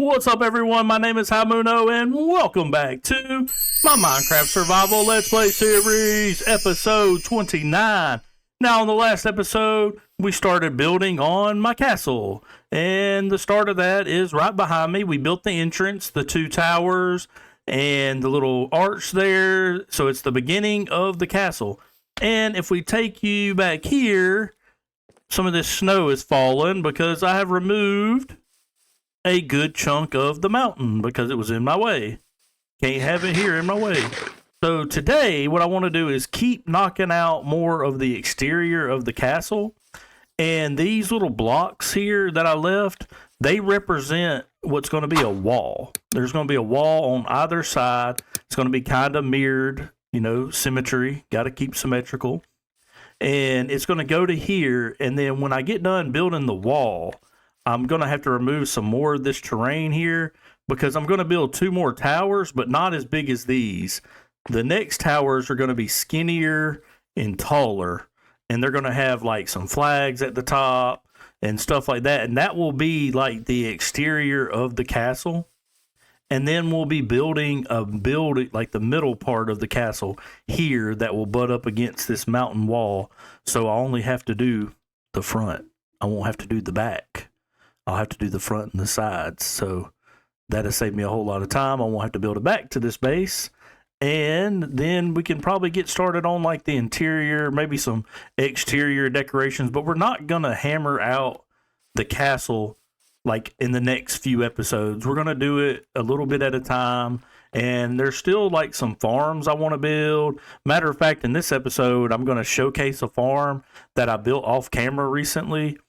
What's up, everyone? My name is Hamuno, and welcome back to my Minecraft Survival Let's Play Series, episode 29. Now, in the last episode, we started building on my castle, and the start of that is right behind me. We built the entrance, the two towers, and the little arch there, so it's the beginning of the castle. And if we take you back here, some of this snow is falling because I have removed a good chunk of the mountain because it was in my way. Can't have it here in my way. So today, what I want to do is keep knocking out more of the exterior of the castle. And these little blocks here that I left, they represent what's going to be a wall. There's going to be a wall on either side. It's going to be kind of mirrored, you know, symmetry. Got to keep symmetrical. And it's going to go to here. And then when I get done building the wall, I'm going to have to remove some more of this terrain here because I'm going to build two more towers, but not as big as these. The next towers are going to be skinnier and taller, and they're going to have like some flags at the top and stuff like that. And that will be like the exterior of the castle. And then we'll be building like the middle part of the castle here that will butt up against this mountain wall. So I only have to do the front. I won't have to do the back. I'll have to do the front and the sides. So that'll save me a whole lot of time. I won't have to build it back to this base. And then we can probably get started on like the interior, maybe some exterior decorations, but we're not going to hammer out the castle like in the next few episodes. We're going to do it a little bit at a time. And there's still like some farms I want to build. Matter of fact, in this episode, I'm going to showcase a farm that I built off camera recently.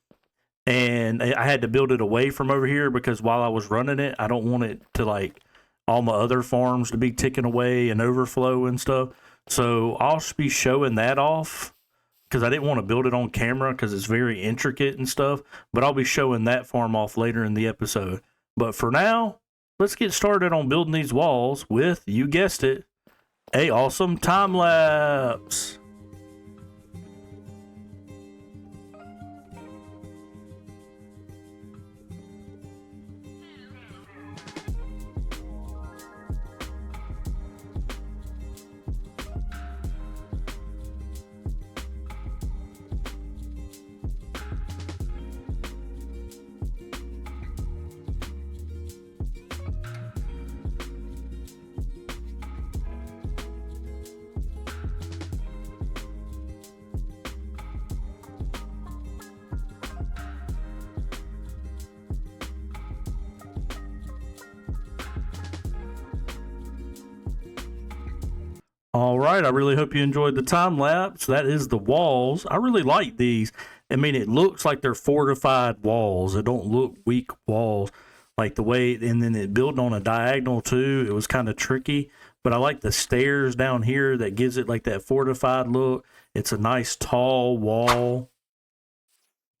And I had to build it away from over here because while I was running it, I don't want it to like all my other farms to be ticking away and overflow and stuff. So I'll be showing that off because I didn't want to build it on camera because it's very intricate and stuff. But I'll be showing that farm off later in the episode. But for now, let's get started on building these walls with, you guessed it, a awesome time lapse. All right, I really hope you enjoyed the time lapse. That is the walls. I really like these. I mean, it looks like they're fortified walls. It don't look weak walls like the way, and then it built on a diagonal too. It was kind of tricky, but I like the stairs down here that gives it like that fortified look. It's a nice tall wall.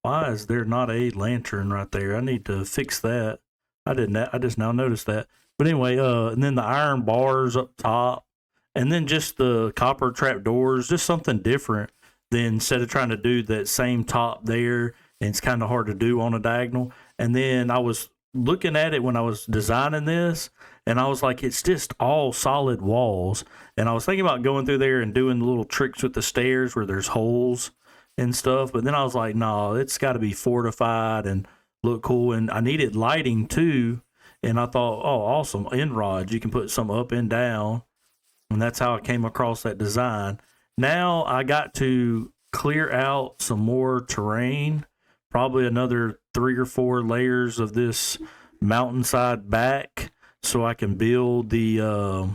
Why is there not a lantern right there? I need to fix that. I just now noticed that. But anyway, and then the iron bars up top. And then just the copper trap doors, just something different than instead of trying to do that same top there. And it's kind of hard to do on a diagonal. And then I was looking at it when I was designing this, and I was like, it's just all solid walls. And I was thinking about going through there and doing the little tricks with the stairs where there's holes and stuff. But then I was like, no, it's got to be fortified and look cool. And I needed lighting too. And I thought, oh, awesome. End rods. You can put some up and down. And that's how I came across that design. Now I got to clear out some more terrain, probably another 3 or 4 layers of this mountainside back, so I can build the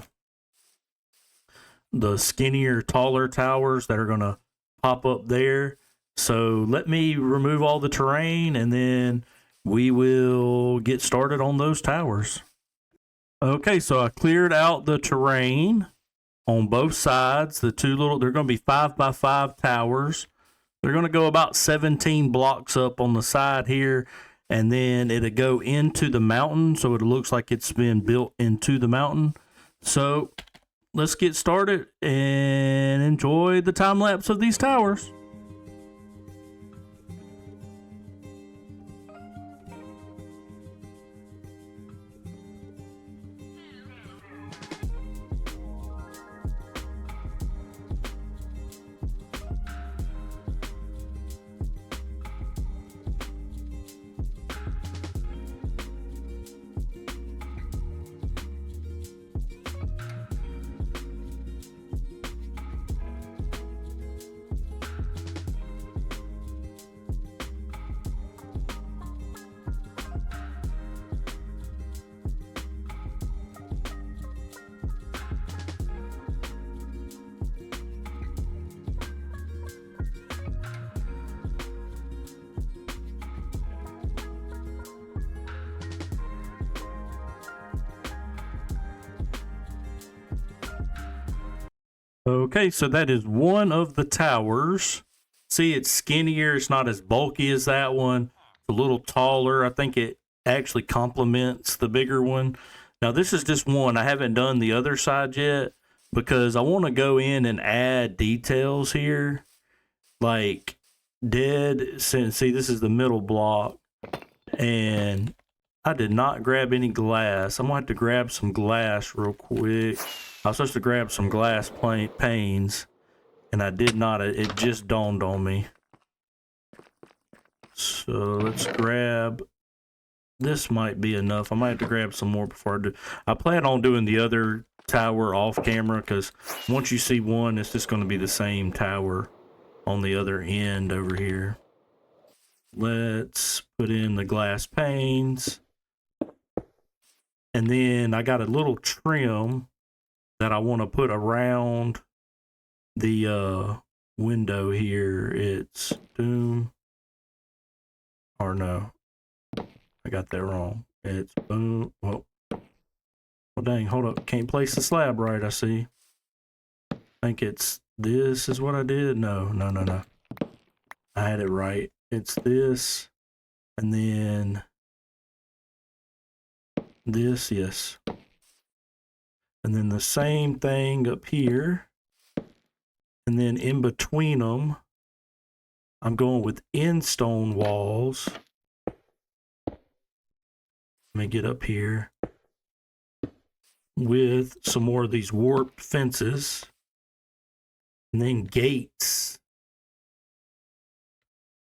skinnier, taller towers that are going to pop up there. So let me remove all the terrain, and then we will get started on those towers. Okay, so I cleared out the terrain on both sides. The two little, they're going to be 5x5 towers. They're going to go about 17 blocks up on the side here, and then it'll go into the mountain, so it looks like it's been built into the mountain. So let's get started and enjoy the time lapse of these towers. Okay, so that is one of the towers. See, it's skinnier. It's not as bulky as that one. It's a little taller. I think it actually complements the bigger one. Now, this is just one. I haven't done the other side yet because I want to go in and add details here. Like see, this is the middle block. And I did not grab any glass. I'm going to have to grab some glass real quick. I was supposed to grab some glass panes, and I did not. It just dawned on me. So let's grab. This might be enough. I might have to grab some more before I do. I plan on doing the other tower off camera because once you see one, it's just going to be the same tower on the other end over here. Let's put in the glass panes. And then I got a little trim that I want to put around the window here. It's boom. Or no. I got that wrong. It's boom. Well, dang, hold up. Can't place the slab right, I see. I think it's this is what I did. No. I had it right. It's this. And then this, yes. And then the same thing up here. And then in between them, I'm going with end stone walls. Let me get up here with some more of these warped fences. And then gates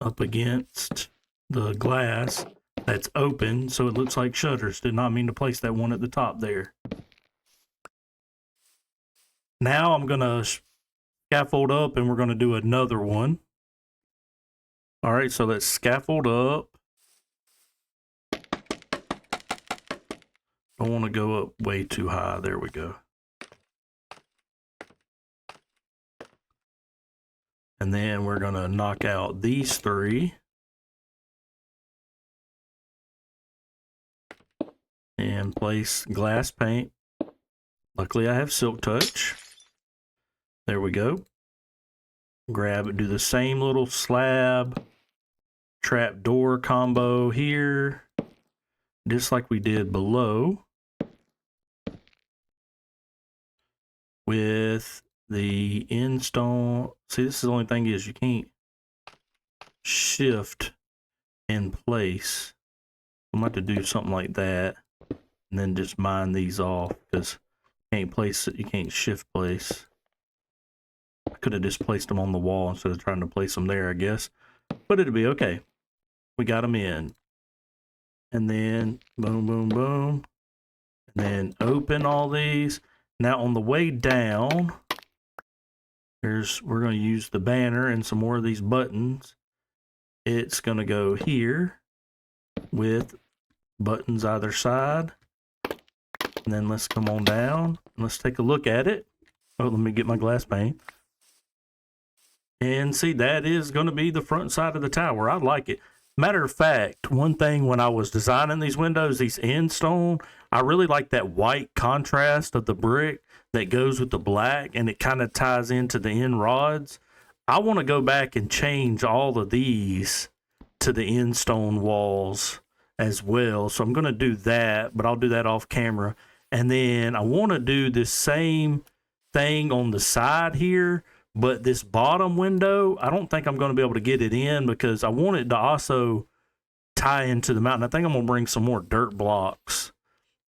up against the glass that's open, so it looks like shutters. Did not mean to place that one at the top there. Now I'm going to scaffold up and we're going to do another one. All right, so let's scaffold up. Don't want to go up way too high. There we go. And then we're going to knock out these three. And place glass paint. Luckily I have Silk Touch. There we go. Grab it, do the same little slab trap door combo here, just like we did below, with the end stone. See, this is the only thing is you can't shift in place. I'm going to have to do something like that and then just mine these off because you can't place it, you can't shift place. I could have just placed them on the wall instead of trying to place them there, I guess. But it'll be okay. We got them in. And then boom, boom, boom. And then open all these. Now on the way down, we're going to use the banner and some more of these buttons. It's going to go here with buttons either side. And then let's come on down. Let's take a look at it. Oh, let me get my glass pane. And see, that is going to be the front side of the tower. I like it. Matter of fact, one thing when I was designing these windows, these end stone, I really like that white contrast of the brick that goes with the black, and it kind of ties into the end rods. I want to go back and change all of these to the end stone walls as well. So I'm going to do that, but I'll do that off camera. And then I want to do this same thing on the side here. But this bottom window, I don't think I'm going to be able to get it in because I want it to also tie into the mountain. I think I'm going to bring some more dirt blocks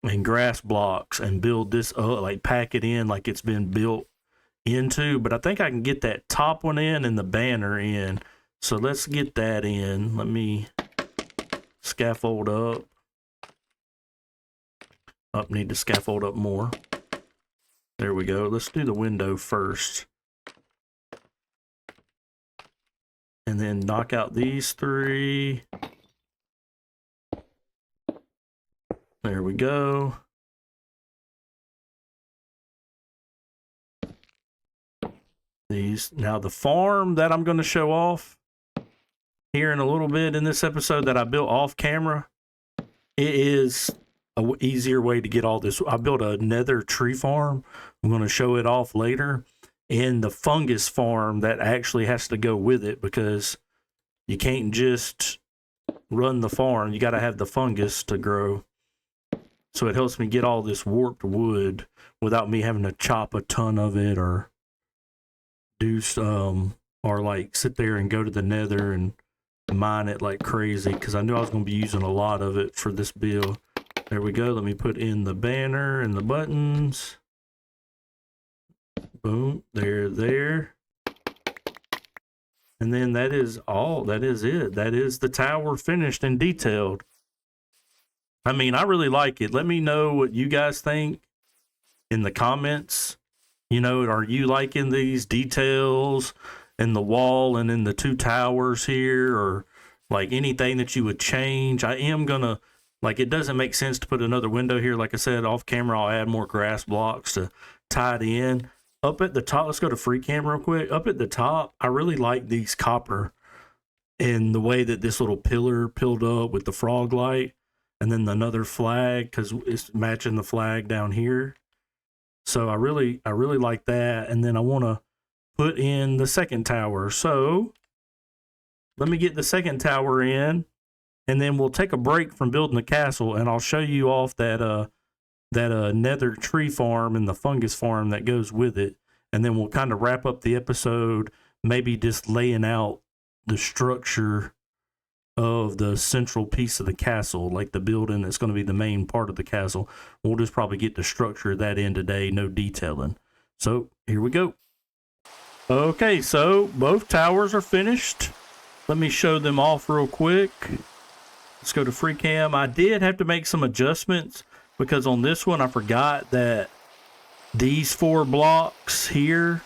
and grass blocks and build this up, like pack it in like it's been built into. But I think I can get that top one in and the banner in. So let's get that in. Let me scaffold up. Need to scaffold up more. There we go. Let's do the window first. And then knock out these three. There we go. These. Now the farm that I'm going to show off here in a little bit in this episode that I built off camera, it is an easier way to get all this. I built a Nether tree farm. I'm going to show it off later. in the fungus farm that actually has to go with it, because you can't just run the farm. You got to have the fungus to grow. So it helps me get all this warped wood without me having to chop a ton of it or do some, or like sit there and go to the Nether and mine it like crazy, because I knew I was going to be using a lot of it for this build. There we go. Let me put in the banner and the buttons. Boom. There. And then that is all. That is it. That is the tower finished and detailed. I mean, I really like it. Let me know what you guys think in the comments. You know, are you liking these details in the wall and in the two towers here, or like anything that you would change? I am gonna, like, it doesn't make sense to put another window here. Like I said, off camera, I'll add more grass blocks to tie it in. Up at the top, let's go to free cam real quick. Up at the top, I really like these copper and the way that this little pillar pilled up with the frog light. And then another flag, because it's matching the flag down here. So I really like that. And then I want to put in the second tower. So let me get the second tower in, and then we'll take a break from building the castle, and I'll show you off that nether tree farm and the fungus farm that goes with it. And then we'll kind of wrap up the episode, maybe just laying out the structure of the central piece of the castle, like the building that's going to be the main part of the castle. We'll just probably get the structure of that in today, no detailing. So here we go. Okay, so both towers are finished. Let me show them off real quick. Let's go to free cam. I did have to make some adjustments, because on this one I forgot that these 4 blocks here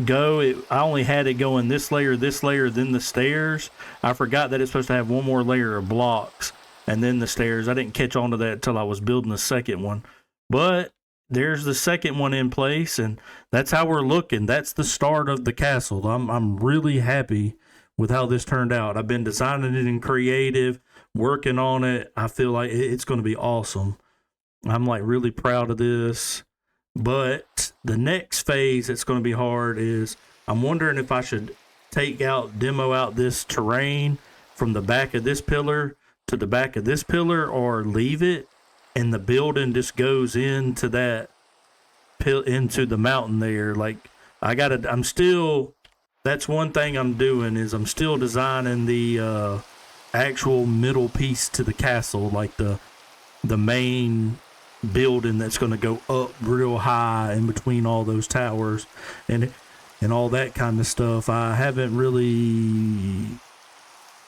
I only had it going this layer, then the stairs. I forgot that it's supposed to have one more layer of blocks and then the stairs. I didn't catch on to that until I was building the second one. But there's the second one in place, and that's how we're looking. That's the start of the castle. I'm really happy with how this turned out. I've been designing it in creative, working on it. I feel like it's going to be awesome. I'm like really proud of this. But the next phase that's going to be hard is I'm wondering if I should demo out this terrain from the back of this pillar to the back of this pillar, or leave it and the building just goes into into the mountain there. Like that's one thing I'm doing, is I'm still designing the actual middle piece to the castle, like the main building that's going to go up real high in between all those towers and all that kind of stuff. I haven't really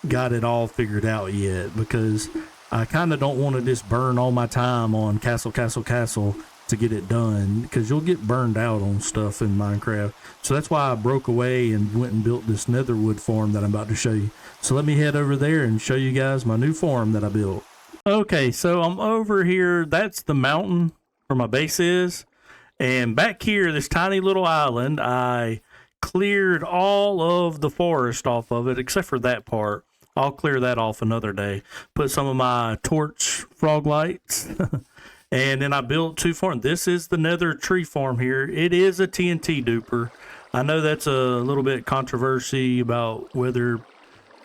got it all figured out yet, because I kind of don't want to just burn all my time on castle to get it done, because you'll get burned out on stuff in Minecraft. So that's why I broke away and went and built this netherwood farm that I'm about to show you. So let me head over there and show you guys my new farm that I built. Okay, so I'm over here. That's the mountain where my base is. And back here, this tiny little island, I cleared all of the forest off of it, except for that part. I'll clear that off another day. Put some of my torch frog lights. And then I built 2 farms. This is the nether tree farm here. It is a TNT duper. I know that's a little bit controversy about whether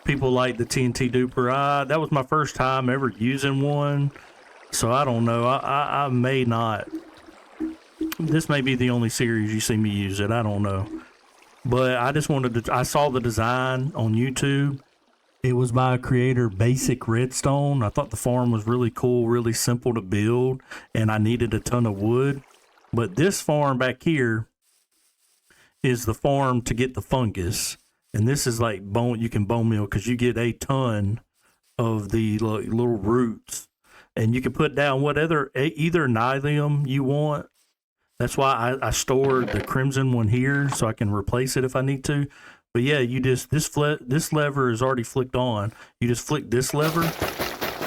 people like the TNT duper. That was my first time ever using one, so I don't know. I may not. This may be the only series you see me use it. I don't know. But I just wanted to. I saw the design on YouTube. It was by creator Basic Redstone. I thought the farm was really cool, really simple to build, and I needed a ton of wood. But this farm back here is the farm to get the fungus. And this is like you can bone meal, because you get a ton of the little roots, and you can put down either nylium you want. That's why I stored the crimson one here, so I can replace it if I need to. But yeah, this lever is already flicked on. You just flick this lever,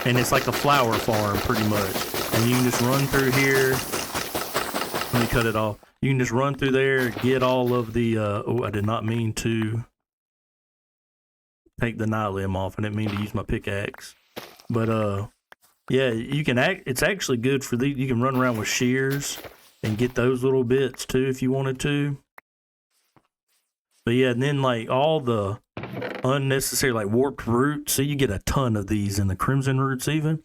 and it's like a flower farm pretty much. And you can just run through here. Let me cut it off. You can just run through there, get all of the. I did not mean to take the nylium off. I didn't mean to use my pickaxe, but yeah, it's actually good for you can run around with shears and get those little bits too if you wanted to. But yeah, and then like all the unnecessary like warped roots, so you get a ton of these in the crimson roots even.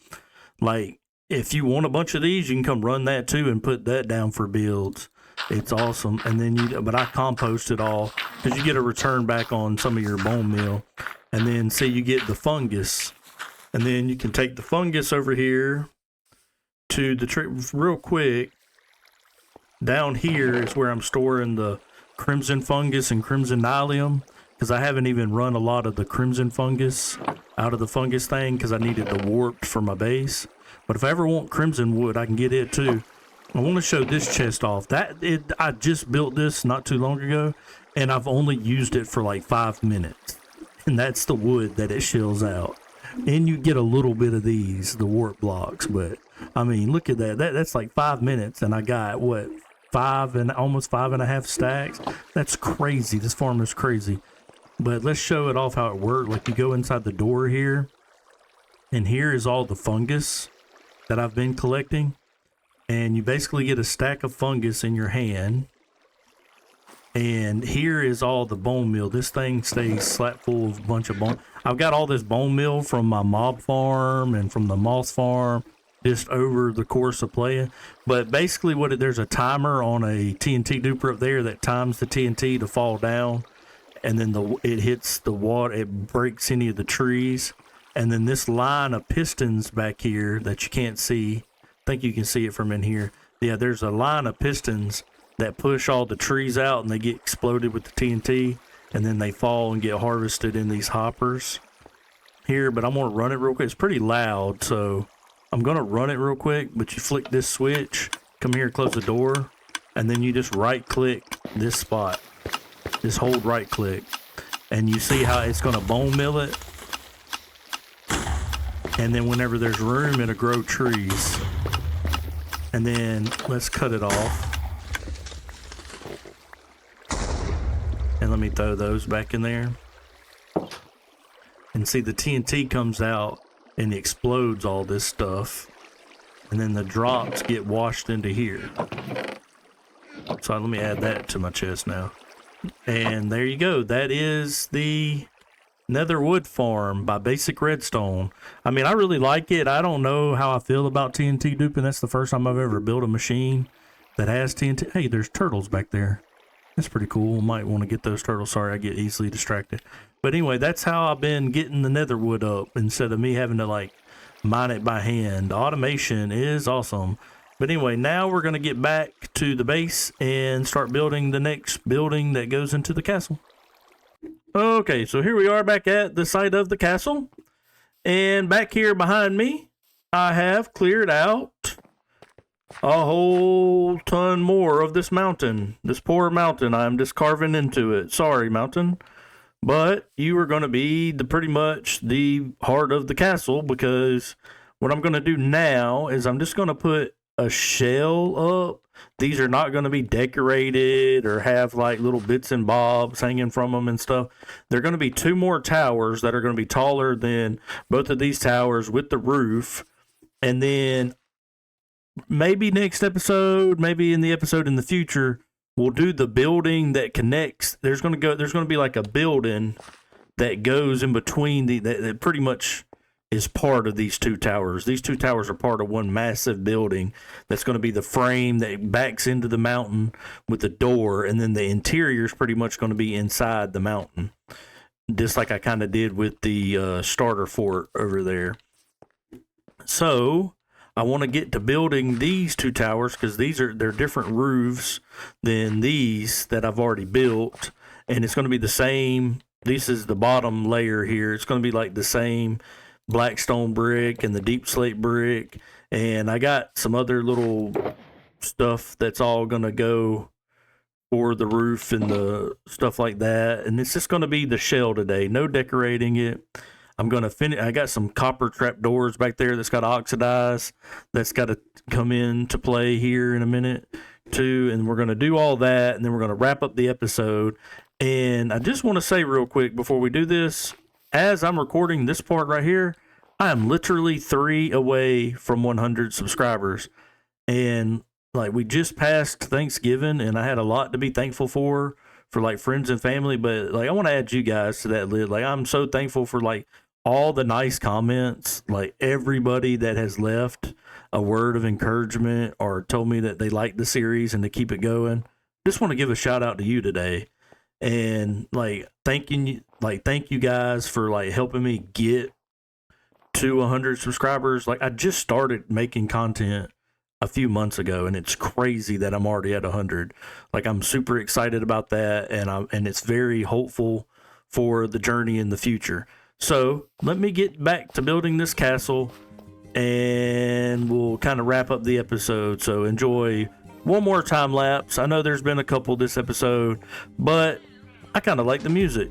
Like if you want a bunch of these, you can come run that too and put that down for builds. It's awesome. And then but I compost it all because you get a return back on some of your bone meal. And then say you get the fungus, and then you can take the fungus over here to the real quick. Down here is where I'm storing the crimson fungus and crimson nylium, because I haven't even run a lot of the crimson fungus out of the fungus thing because I needed the warped for my base. But if I ever want crimson wood, I can get it too. I want to show this chest off. I just built this not too long ago, and I've only used it for like 5 minutes. And that's the wood that it shills out. And you get a little bit of these, the warp blocks. But, I mean, look at that. That's like 5 minutes, and I got, what, almost 5.5 stacks? That's crazy. This farm is crazy. But let's show it off how it worked. Like, you go inside the door here, and here is all the fungus that I've been collecting. And you basically get a stack of fungus in your hand. And here is all the bone meal. This thing stays slap full of a bunch of bone. I've got all this bone meal from my mob farm and from the moss farm just over the course of playing. But basically there's a timer on a TNT duper up there that times the TNT to fall down. And then it hits the water, it breaks any of the trees. And then this line of pistons back here that you can't see, I think you can see it from in here. Yeah, there's a line of pistons that push all the trees out and they get exploded with the TNT, and then they fall and get harvested in these hoppers here. But I'm going to run it real quick. It's pretty loud, so I'm going to run it real quick. But you flick this switch, come here, close the door, and then you just right click this spot. Just hold right click, and you see how it's going to bone mill it. And then whenever there's room, it'll grow trees. And then let's cut it off. And let me throw those back in there. And see, the TNT comes out and explodes all this stuff. And then the drops get washed into here. So let me add that to my chest now. And there you go. That is the Nether Wood Farm by Basic Redstone. I mean, I really like it. I don't know how I feel about TNT duping. That's the first time I've ever built a machine that has TNT. Hey, there's turtles back there. That's pretty cool. Might want to get those turtles. Sorry, I get easily distracted. But anyway, that's how I've been getting the nether wood up instead of me having to like mine it by hand. Automation is awesome. But anyway, now we're going to get back to the base and start building the next building that goes into the castle. Okay, so here we are back at the site of the castle. And back here behind me, I have cleared out a whole ton more of this mountain. This poor mountain, I'm just carving into it. Sorry, mountain. But you are going to be pretty much the heart of the castle, because what I'm going to do now is I'm just going to put a shell up. These are not going to be decorated or have like little bits and bobs hanging from them and stuff. They're going to be 2 more towers that are going to be taller than both of these towers with the roof. And then maybe next episode, maybe in the episode in the future, we'll do the building that connects. There's going to be like a building that goes in between that pretty much is part of these 2 towers. These 2 towers are part of one massive building that's going to be the frame that backs into the mountain with the door, and then the interior is pretty much going to be inside the mountain, just like I kind of did with the starter fort over there. So I want to get to building these 2 towers, because they're different roofs than these that I've already built, and it's going to be the same. This is the bottom layer here. It's going to be like the same black stone brick and the deep slate brick, and I got some other little stuff that's all going to go for the roof and the stuff like that. And it's just going to be the shell today, no decorating it. I'm going to finish. I got some copper trap doors back there that's got oxidized. That's got to come into play here in a minute too. And we're going to do all that, and then we're going to wrap up the episode. And I just want to say real quick before we do this, as I'm recording this part right here, I am literally 3 away from 100 subscribers. And like we just passed Thanksgiving and I had a lot to be thankful for like friends and family, but like I want to add you guys to that list. Like I'm so thankful for like all the nice comments, like everybody that has left a word of encouragement or told me that they like the series and to keep it going. Just want to give a shout out to you today and like thank you guys for like helping me get to 100 subscribers. Like I just started making content a few months ago and it's crazy that I'm already at 100. Like I'm super excited about that and it's very hopeful for the journey in the future. So let me get back to building this castle and we'll kind of wrap up the episode. So enjoy one more time lapse. I know there's been a couple this episode, but I kind of like the music.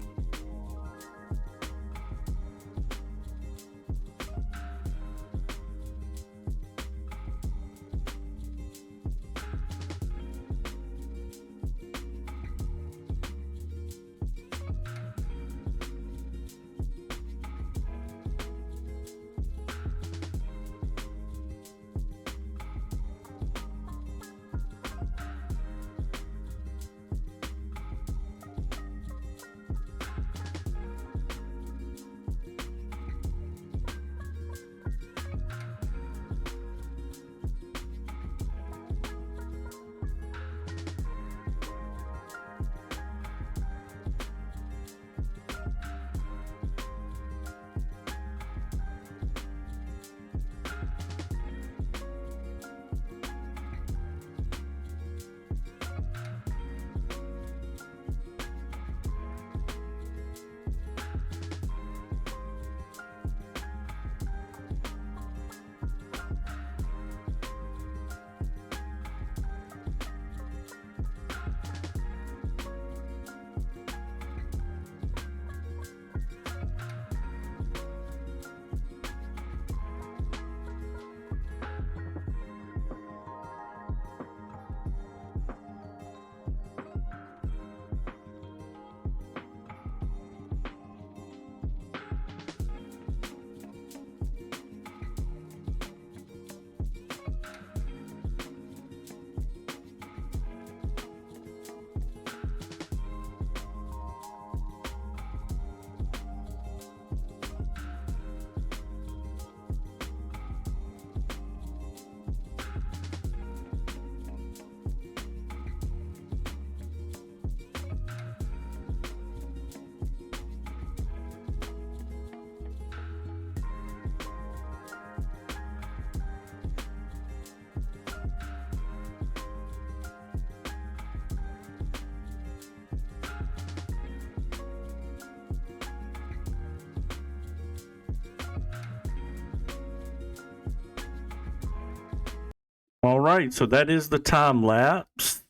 All right, so that is the time lapse.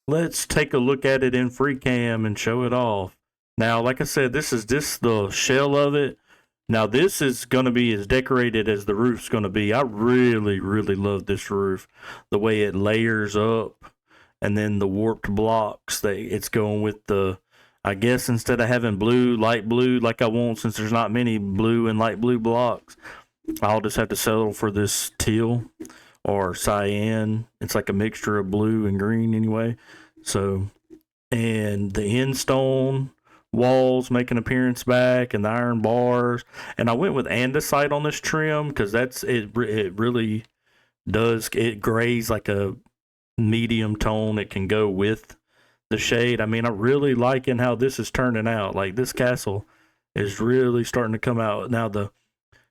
Let's take a look at it in free cam and show it off. Now, like I said, this is the shell of it. Now, this is going to be as decorated as the roof's going to be. I really, really love this roof. The way it layers up and then the warped blocks that it's going with the, I guess instead of having blue, light blue like I want, since there's not many blue and light blue blocks, I'll just have to settle for this teal or cyan. It's like a mixture of blue and green anyway. So, and the end stone walls make an appearance back and the iron bars. And I went with andesite on this trim because that's it. It really does. It grays like a medium tone. It can go with the shade. I mean, I'm really liking how this is turning out. Like this castle is really starting to come out. Now the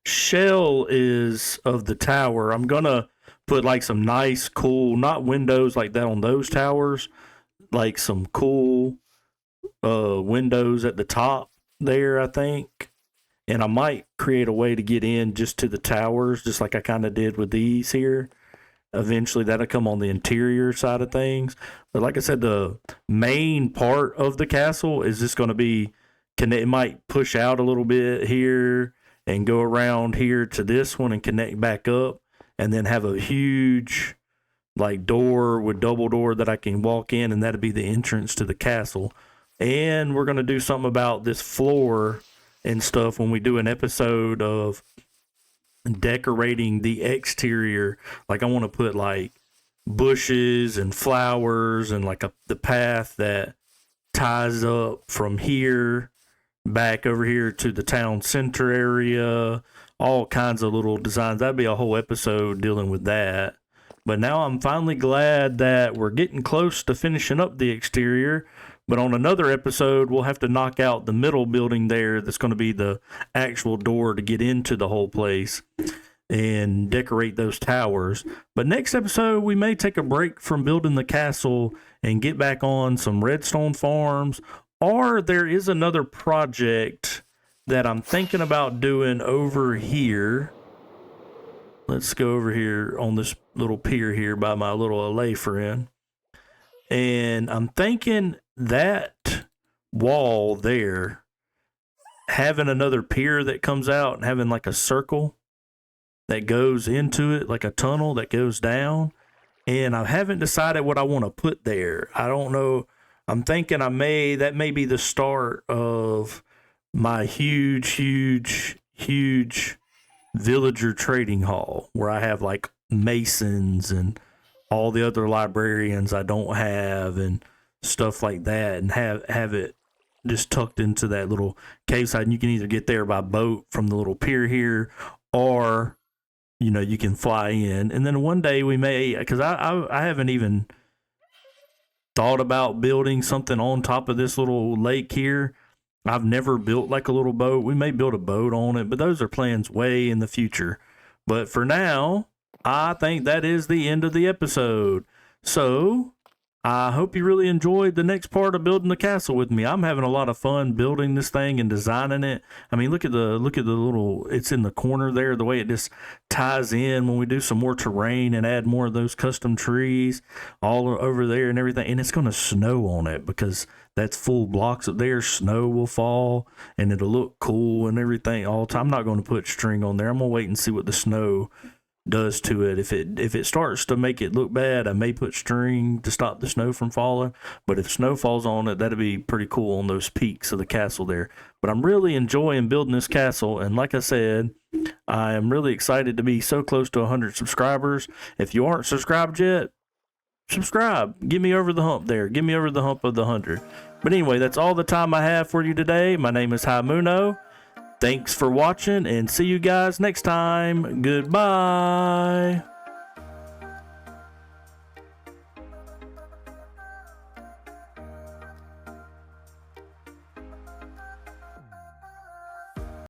shell is of the tower. I'm gonna put like some nice, cool, not windows like that on those towers, like some cool windows at the top there, I think. And I might create a way to get in just to the towers, just like I kind of did with these here. Eventually, that'll come on the interior side of things. But like I said, the main part of the castle is just going to be, it might push out a little bit here and go around here to this one and connect back up, and then have a huge like door with double door that I can walk in, and that'll be the entrance to the castle. And we're going to do something about this floor and stuff when we do an episode of decorating the exterior. Like I want to put like bushes and flowers and like the path that ties up from here back over here to the town center area. All kinds of little designs. That'd be a whole episode dealing with that. But now I'm finally glad that we're getting close to finishing up the exterior. But on another episode, we'll have to knock out the middle building there. That's going to be the actual door to get into the whole place and decorate those towers. But next episode, we may take a break from building the castle and get back on some redstone farms. Or there is another project that I'm thinking about doing over here. Let's go over here on this little pier here by my little LA friend. And I'm thinking that wall there, having another pier that comes out and having like a circle that goes into it, like a tunnel that goes down. And I haven't decided what I want to put there. I don't know. I'm thinking that may be the start of my huge villager trading hall where I have like masons and all the other librarians I don't have and stuff like that, and have it just tucked into that little cave side. And you can either get there by boat from the little pier here, or you can fly in. And then one day we may, because I haven't even thought about building something on top of this little lake here. I've never built like a little boat. We may build a boat on it, but those are plans way in the future. But for now, I think that is the end of the episode. So I hope you really enjoyed the next part of building the castle with me. I'm having a lot of fun building this thing and designing it. I mean, look at the little, it's in the corner there, the way it just ties in when we do some more terrain and add more of those custom trees all over there and everything. And it's going to snow on it because that's full blocks up there. Snow will fall and it'll look cool and everything all the time. I'm not going to put string on there. I'm going to wait and see what the snow does to it. If it starts to make it look bad, I may put string to stop the snow from falling. But if snow falls on it, that'd be pretty cool on those peaks of the castle there. But I'm really enjoying building this castle, and like I said, I am really excited to be so close to 100 subscribers. If you aren't subscribed yet, subscribe. Get me over the hump there. Get me over the hump of the 100. But anyway, that's all the time I have for you today. My name is Haimuno. Thanks for watching, and see you guys next time. Goodbye.